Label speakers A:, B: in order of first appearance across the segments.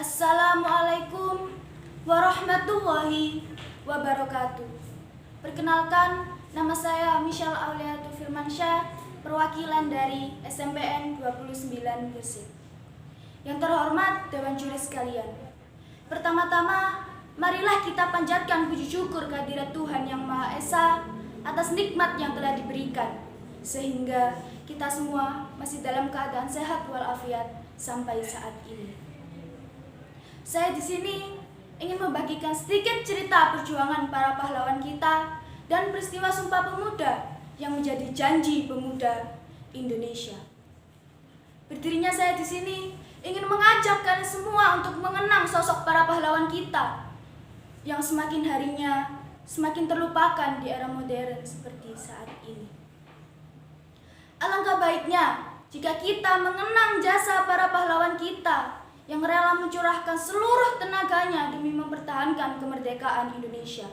A: Assalamualaikum warahmatullahi wabarakatuh. Perkenalkan, nama saya Michelle Auliatu Firmansyah, perwakilan dari SMPN 29 Gresik. Yang terhormat Dewan Juri sekalian, pertama-tama marilah kita panjatkan puji syukur kehadirat Tuhan Yang Maha Esa atas nikmat yang telah diberikan, sehingga kita semua masih dalam keadaan sehat walafiat sampai saat ini. Saya di sini ingin membagikan sedikit cerita perjuangan para pahlawan kita dan peristiwa Sumpah Pemuda yang menjadi janji pemuda Indonesia. Berdirinya saya di sini ingin mengajak kalian semua untuk mengenang sosok para pahlawan kita yang semakin harinya semakin terlupakan di era modern seperti saat ini. Alangkah baiknya jika kita mengenang jasa para pahlawan kita yang rela mencurahkan seluruh tenaganya demi mempertahankan kemerdekaan Indonesia.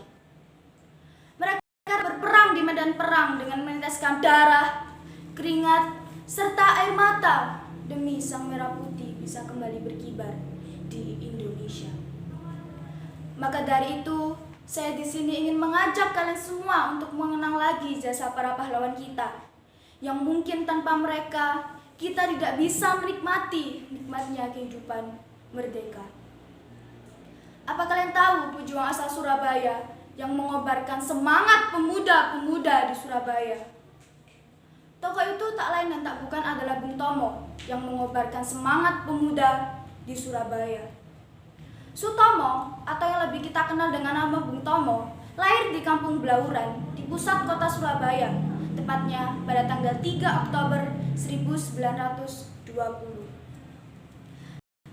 A: Mereka berperang di medan perang dengan meneteskan darah, keringat, serta air mata demi Sang Merah Putih bisa kembali berkibar di Indonesia. Maka dari itu, saya di sini ingin mengajak kalian semua untuk mengenang lagi jasa para pahlawan kita, yang mungkin tanpa mereka kita tidak bisa menikmati nikmatnya kehidupan merdeka. Apa kalian tahu pejuang asal Surabaya yang mengobarkan semangat pemuda-pemuda di Surabaya? Tokoh itu tak lain dan tak bukan adalah Bung Tomo yang mengobarkan semangat pemuda di Surabaya. Sutomo, atau yang lebih kita kenal dengan nama Bung Tomo, lahir di Kampung Blauran di pusat kota Surabaya, tepatnya pada tanggal 3 Oktober 1920.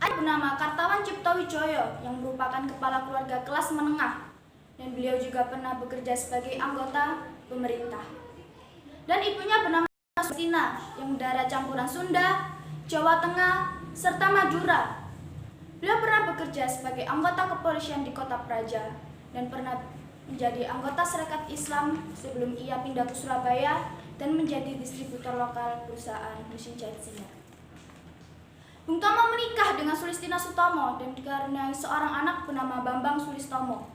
A: Ayah bernama Kartawan Cipto Wijaya yang merupakan kepala keluarga kelas menengah, dan beliau juga pernah bekerja sebagai anggota pemerintah. Dan ibunya bernama Sustina yang darah campuran Sunda, Jawa Tengah, serta Madura. Beliau pernah bekerja sebagai anggota kepolisian di Kota Praja dan pernah menjadi anggota Serikat Islam sebelum ia pindah ke Surabaya dan menjadi distributor lokal perusahaan mesin jahit sinar. Bung Tomo menikah dengan Sulistina Sutomo dan dikaruniai seorang anak bernama Bambang Sulistomo.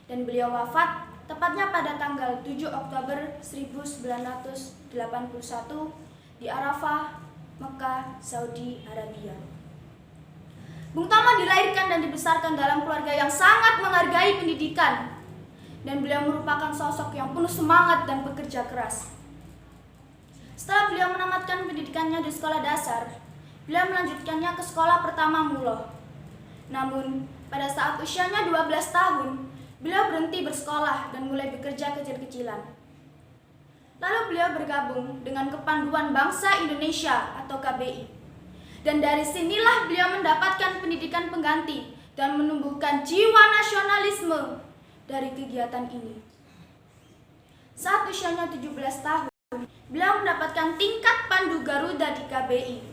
A: Dan beliau wafat tepatnya pada tanggal 7 Oktober 1981 di Arafah, Mekah, Saudi Arabia. Bung Tomo dilahirkan dan dibesarkan dalam keluarga yang sangat menghargai pendidikan, dan beliau merupakan sosok yang penuh semangat dan bekerja keras. Setelah beliau menamatkan pendidikannya di sekolah dasar, beliau melanjutkannya ke sekolah pertama Mulo. Namun, pada saat usianya 12 tahun, beliau berhenti bersekolah dan mulai bekerja kecil-kecilan. Lalu beliau bergabung dengan Kepanduan Bangsa Indonesia atau KBI. Dan dari sinilah beliau mendapatkan pendidikan pengganti dan menumbuhkan jiwa nasionalisme dari kegiatan ini. Saat usianya 17 tahun, beliau mendapatkan tingkat Pandu Garuda di KBI.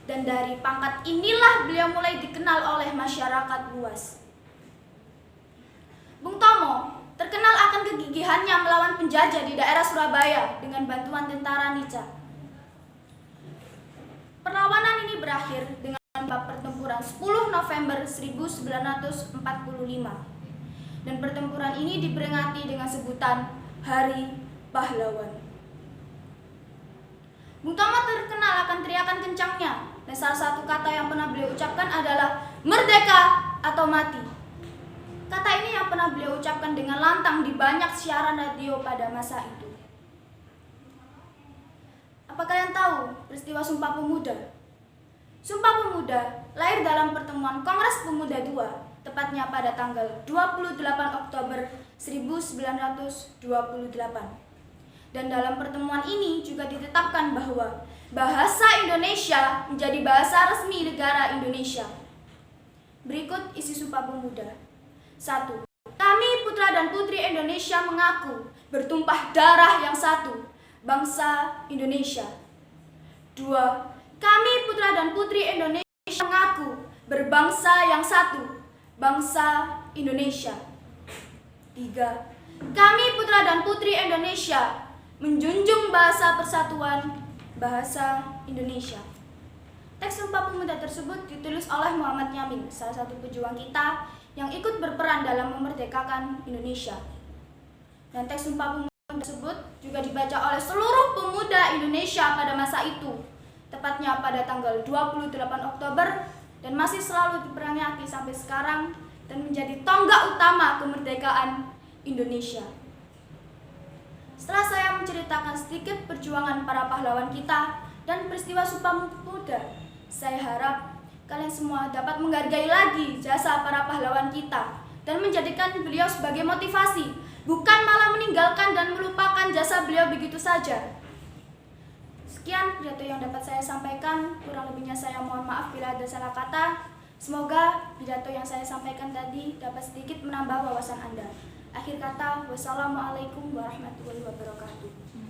A: Dan dari pangkat inilah beliau mulai dikenal oleh masyarakat luas. Bung Tomo terkenal akan kegigihannya melawan penjajah di daerah Surabaya dengan bantuan tentara Nica. Perlawanan ini berakhir dengan pertempuran 10 November 1945. Dan pertempuran ini diperingati dengan sebutan Hari Pahlawan. Bung Tomo terkenal akan teriakan kencangnya, dan salah satu kata yang pernah beliau ucapkan adalah merdeka atau mati. Kata ini yang pernah beliau ucapkan dengan lantang di banyak siaran radio pada masa itu. Apa kalian tahu peristiwa Sumpah Pemuda? Sumpah Pemuda lahir dalam pertemuan Kongres Pemuda II, tepatnya pada tanggal 28 Oktober 1928. Dan dalam pertemuan ini juga ditetapkan bahwa bahasa Indonesia menjadi bahasa resmi negara Indonesia. Berikut isi Sumpah Pemuda. 1. Kami putra dan putri Indonesia mengaku bertumpah darah yang satu, bangsa Indonesia. 2. Kami putra dan putri Indonesia mengaku berbangsa yang satu, bangsa Indonesia. 3. Kami putra dan putri Indonesia menjunjung bahasa persatuan, bahasa Indonesia. Teks Sumpah Pemuda tersebut ditulis oleh Muhammad Yamin, salah satu pejuang kita yang ikut berperan dalam memerdekakan Indonesia. Dan teks Sumpah Pemuda tersebut juga dibaca oleh seluruh pemuda Indonesia pada masa itu, tepatnya pada tanggal 28 Oktober, dan masih selalu diperingati sampai sekarang dan menjadi tonggak utama kemerdekaan Indonesia. Setelah saya menceritakan sedikit perjuangan para pahlawan kita dan peristiwa Sumpah Pemuda, saya harap kalian semua dapat menghargai lagi jasa para pahlawan kita dan menjadikan beliau sebagai motivasi, bukan malah meninggalkan dan melupakan jasa beliau begitu saja. Sekian pidato yang dapat saya sampaikan, kurang lebihnya saya mohon maaf bila ada salah kata. Semoga pidato yang saya sampaikan tadi dapat sedikit menambah wawasan Anda. Akhir kata, wassalamualaikum warahmatullahi wabarakatuh.